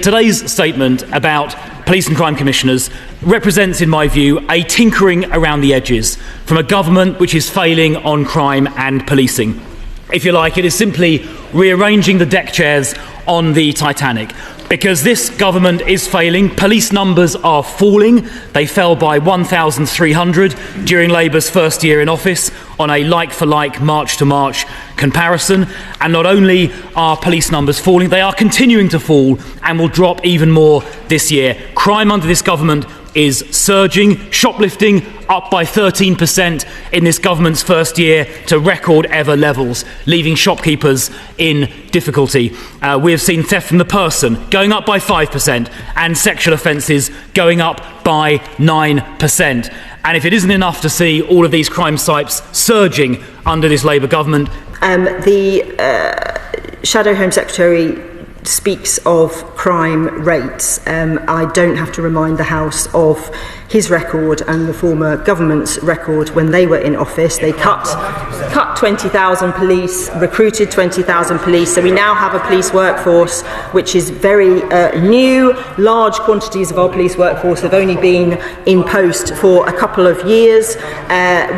Today's statement about police and crime commissioners represents, in my view, a tinkering around the edges from a government which is failing on crime and policing. If you like, it is simply rearranging the deck chairs on the Titanic. Because this government is failing, police numbers are falling. They fell by 1,300 during Labour's first year in office on a like-for-like March-to-March comparison. And not only are police numbers falling, they are continuing to fall and will drop even more this year. Crime under this government is surging. Shoplifting up by 13% in this government's first year to record ever levels, leaving shopkeepers in difficulty. We have seen theft from the person going up by 5% and sexual offences going up by 9%. And if it isn't enough to see all of these crime types surging under this Labour government, the Shadow Home Secretary speaks of crime rates. I don't have to remind the House of his record and the former government's record when they were in office. They cut 20,000 police, recruited 20,000 police, so we now have a police workforce which is very new. Large quantities of our police workforce have only been in post for a couple of years.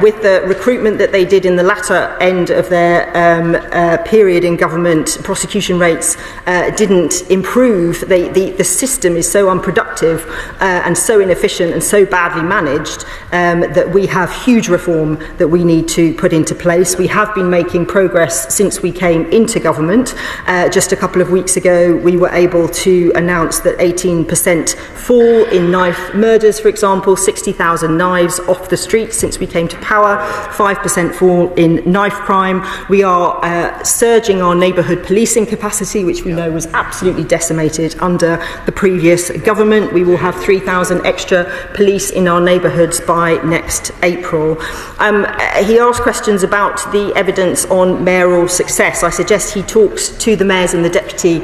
With the recruitment that they did in the latter end of their period in government, prosecution rates didn't improve. The system is so unproductive and so inefficient and so badly managed that we have huge reform that we need to put into place. We have been making progress since we came into government. Just a couple of weeks ago, we were able to announce that 18% fall in knife murders, for example, 60,000 knives off the streets since we came to power, 5% fall in knife crime. We are surging our neighbourhood policing capacity, which we know was absolutely decimated under the previous government. We will have 3,000 extra police in our neighbourhoods by next April. He asked questions about the evidence on mayoral success. I suggest he talks to the mayors and the deputy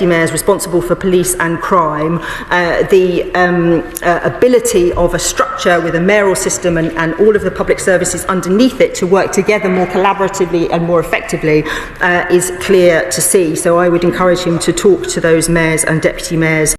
mayors responsible for police and crime. The ability of a structure with a mayoral system and all of the public services underneath it to work together more collaboratively and more effectively is clear to see. So I would encourage him to talk to those mayors and deputy mayors